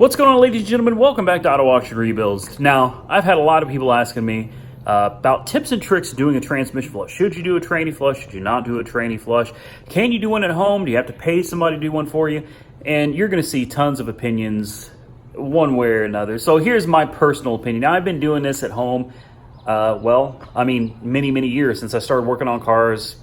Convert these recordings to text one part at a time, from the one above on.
What's going on, ladies and gentlemen? Welcome back to Auto Auction Rebuilds. Now, I've had a lot of people asking me about tips and tricks doing a transmission flush. Should you do a tranny flush? Should you not do a tranny flush? Can you do one at home? Do you have to pay somebody to do one for you? And you're going to see tons of opinions one way or another. So here's my personal opinion. Now, I've been doing this at home, many years since I started working on cars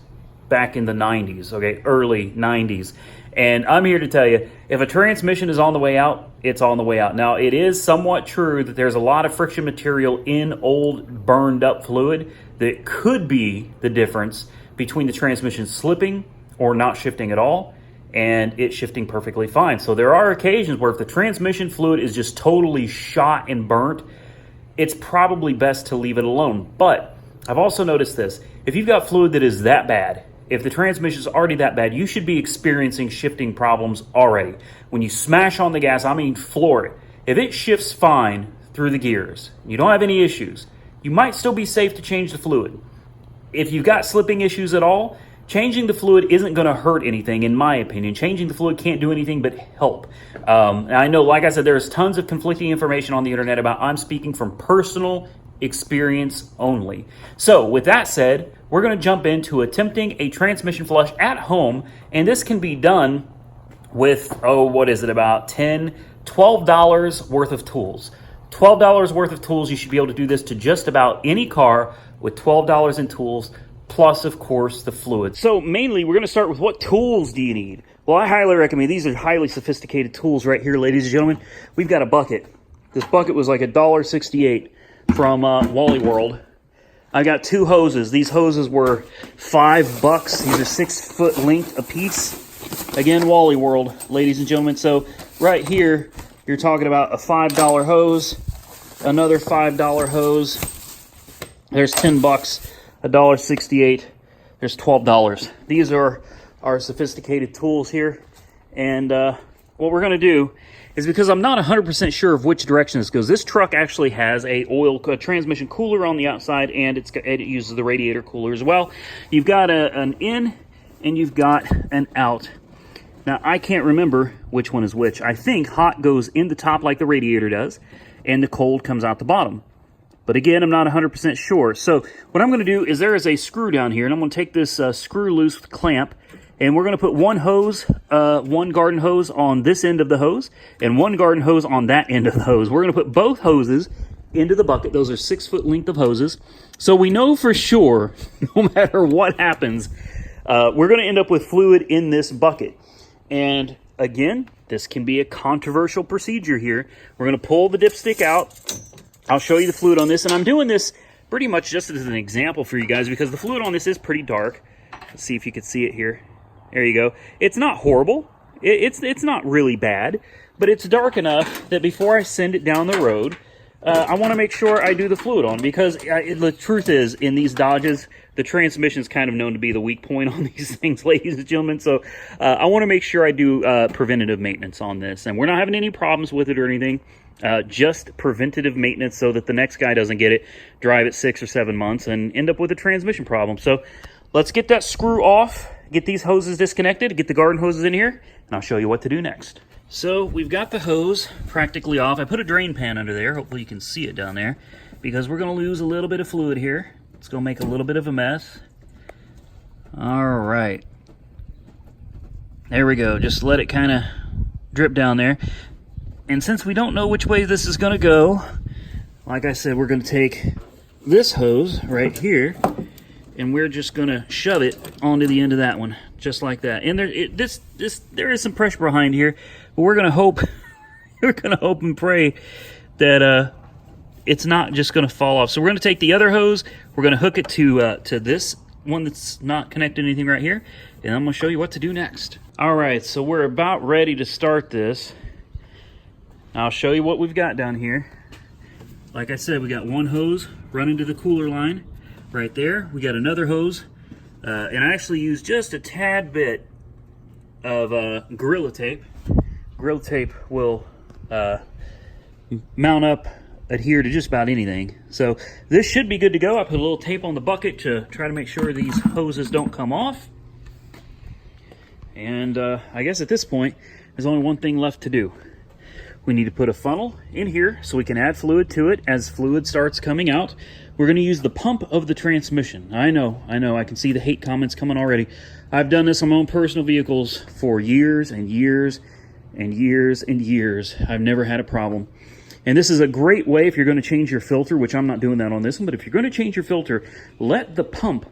back in the 90s, okay, early 90s. And I'm here to tell you, if a transmission is on the way out, it's on the way out. Now, it is somewhat true that there's a lot of friction material in old, burned up fluid that could be the difference between the transmission slipping or not shifting at all and it shifting perfectly fine. So there are occasions where if the transmission fluid is just totally shot and burnt, it's probably best to leave it alone. But I've also noticed this. If you've got fluid that is that bad, if the transmission is already that bad, you should be experiencing shifting problems already. When you smash on the gas, I mean floor it. If it shifts fine through the gears, you don't have any issues, you might still be safe to change the fluid. If you've got slipping issues at all, changing the fluid isn't going to hurt anything, in my opinion. Changing the fluid can't do anything but help. I know, like I said, there's tons of conflicting information on the internet about I'm speaking from personal experience only. So with that said, we're going to jump into attempting a transmission flush at home, and this can be done with, about $12 worth of tools. $12 worth of tools. You should be able to do this to just about any car with $12 in tools, plus, of course, the fluid. So mainly, we're going to start with what tools do you need? Well, I highly recommend, these are highly sophisticated tools right here, ladies and gentlemen. We've got a bucket. This bucket was like $1.68 from Wally World. I got two hoses. These hoses were $5. These are 6 foot length a piece. Again, Wally World, ladies and gentlemen. So right here, you're talking about a $5 hose, another $5 hose. There's $10, $1.68. There's $12. These are our sophisticated tools here. And what we're going to do is, because I'm not 100% sure of which direction this goes. This truck actually has a transmission cooler on the outside, and it uses the radiator cooler as well. You've got an in and you've got an out. Now, I can't remember which one is which. I think hot goes in the top like the radiator does, and the cold comes out the bottom. But again, I'm not 100% sure. So what I'm going to do is there is a screw down here, and I'm going to take this screw loose with the clamp, and we're going to put one hose, one garden hose on this end of the hose, and one garden hose on that end of the hose. We're going to put both hoses into the bucket. Those are 6 foot length of hoses. So we know for sure, no matter what happens, we're going to end up with fluid in this bucket. And again, this can be a controversial procedure here. We're going to pull the dipstick out. I'll show you the fluid on this, and I'm doing this pretty much just as an example for you guys because the fluid on this is pretty dark. Let's see if you can see it here. There you go. It's not horrible. It's not really bad, but it's dark enough that before I send it down the road, I want to make sure I do the fluid on, because the truth is, in these Dodges, the transmission is kind of known to be the weak point on these things, ladies and gentlemen. So I want to make sure I do preventative maintenance on this, and we're not having any problems with it or anything. Just preventative maintenance so that the next guy doesn't get it, drive it 6 or 7 months, and end up with a transmission problem. So let's get that screw off, get these hoses disconnected, get the garden hoses in here, and I'll show you what to do next. So we've got the hose practically off. I put a drain pan under there. Hopefully you can see it down there, because we're going to lose a little bit of fluid here. It's going to make a little bit of a mess. All right. There we go. Just let it kind of drip down there. And since we don't know which way this is going to go, like I said, we're going to take this hose right here, and we're just going to shove it onto the end of that one, just like that. And there is some pressure behind here, but we're going to hope and pray that it's not just going to fall off. So we're going to take the other hose, we're going to hook it to this one that's not connected to anything right here, and I'm going to show you what to do next. All right, so we're about ready to start this. I'll show you what we've got down here. Like I said, we got one hose running to the cooler line right there. We got another hose, and I actually used just a tad bit of Gorilla Tape. Gorilla Tape will mount up, adhere to just about anything. So this should be good to go. I put a little tape on the bucket to try to make sure these hoses don't come off. And I guess at this point, there's only one thing left to do. We need to put a funnel in here so we can add fluid to it as fluid starts coming out. We're going to use the pump of the transmission. I know, I can see the hate comments coming already. I've done this on my own personal vehicles for years and years and years and years. I've never had a problem. And this is a great way if you're going to change your filter, which I'm not doing that on this one, but if you're going to change your filter, let the pump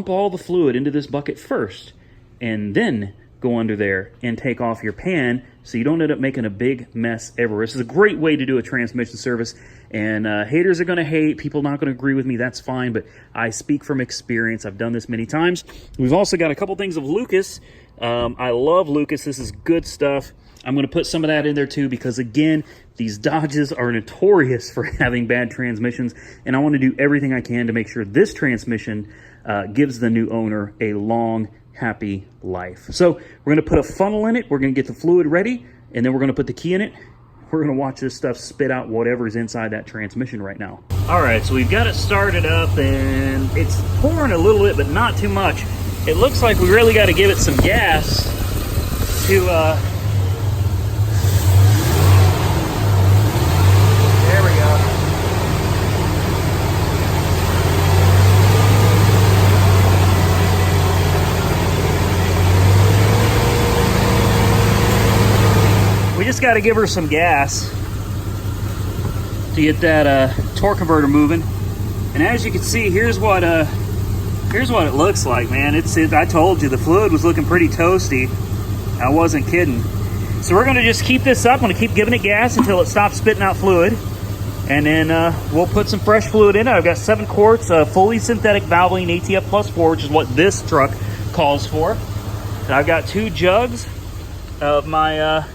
all the fluid into this bucket first, and then go under there and take off your pan so you don't end up making a big mess everywhere. This is a great way to do a transmission service, and haters are going to hate. People not going to agree with me. That's fine, but I speak from experience. I've done this many times. We've also got a couple things of Lucas. I love Lucas. This is good stuff. I'm going to put some of that in there too because, again, these Dodges are notorious for having bad transmissions, and I want to do everything I can to make sure this transmission gives the new owner a long, happy life. So we're going to put a funnel in it. We're going to get the fluid ready, and then we're going to put the key in it. We're going to watch this stuff spit out whatever's inside that transmission right now. All right, so we've got it started up, and it's pouring a little bit, but not too much. It looks like we really got to give it some gas to there we go. We just got to give her some gas to get that torque converter moving. And as you can see, here's what it looks like, man. I told you the fluid was looking pretty toasty. I wasn't kidding. So we're going to just keep this up. I'm going to keep giving it gas until it stops spitting out fluid. And then we'll put some fresh fluid in it. I've got 7 quarts of fully synthetic Valvoline ATF Plus 4, which is what this truck calls for. And I've got 2 jugs of my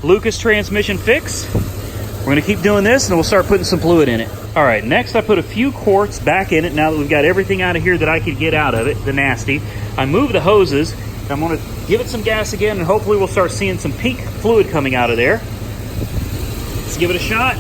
Lucas transmission fix. We're going to keep doing this, and we'll start putting some fluid in it. All right, next I put a few quarts back in it now that we've got everything out of here that I could get out of it, the nasty. I moved the hoses. I'm going to give it some gas again, and hopefully we'll start seeing some pink fluid coming out of there. Let's give it a shot.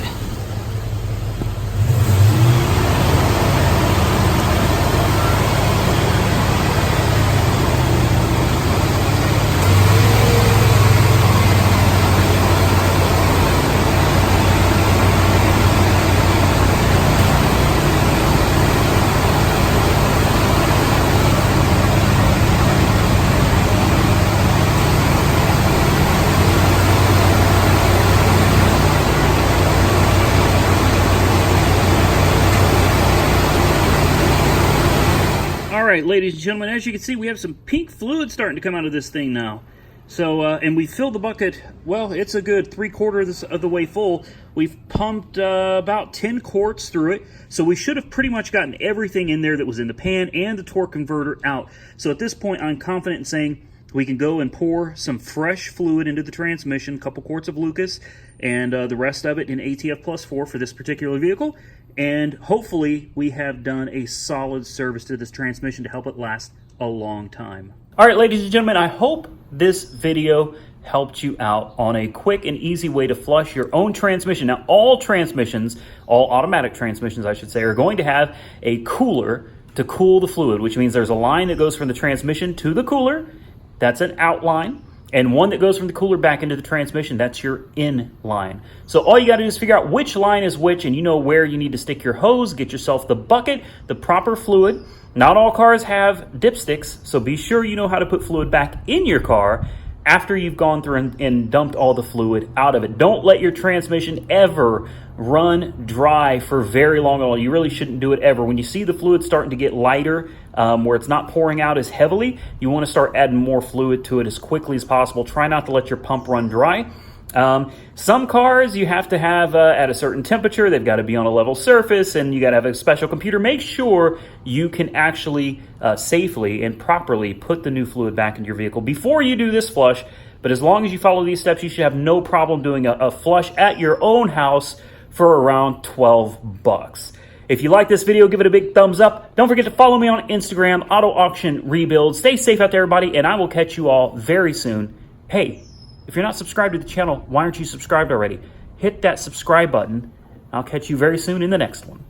All right, ladies and gentlemen, as you can see, we have some pink fluid starting to come out of this thing now. So, and we filled the bucket, well, it's a good 3/4 of the way full. We've pumped about 10 quarts through it. So we should have pretty much gotten everything in there that was in the pan and the torque converter out. So at this point, I'm confident in saying we can go and pour some fresh fluid into the transmission, a couple quarts of Lucas, and the rest of it in ATF Plus 4 for this particular vehicle. And hopefully we have done a solid service to this transmission to help it last a long time. All right, ladies and gentlemen, I hope this video helped you out on a quick and easy way to flush your own transmission. Now, all transmissions, all automatic transmissions, I should say, are going to have a cooler to cool the fluid, which means there's a line that goes from the transmission to the cooler. That's an out line. And one that goes from the cooler back into the transmission, that's your in line. So all you got to do is figure out which line is which, and you know where you need to stick your hose, get yourself the bucket, the proper fluid. Not all cars have dipsticks, so be sure you know how to put fluid back in your car after you've gone through and dumped all the fluid out of it. Don't let your transmission ever run dry for very long at all. You really shouldn't do it ever. When you see the fluid starting to get lighter, where it's not pouring out as heavily, you want to start adding more fluid to it as quickly as possible. Try not to let your pump run dry. Some cars you have to have at a certain temperature. They've got to be on a level surface, and you got to have a special computer. Make sure you can actually safely and properly put the new fluid back into your vehicle before you do this flush. But as long as you follow these steps, you should have no problem doing a flush at your own house for around $12. If you like this video, give it a big thumbs up. Don't forget to follow me on Instagram, Auto Auction Rebuild. Stay safe out there, everybody, and I will catch you all very soon. Hey, if you're not subscribed to the channel, why aren't you subscribed already? Hit that subscribe button. I'll catch you very soon in the next one.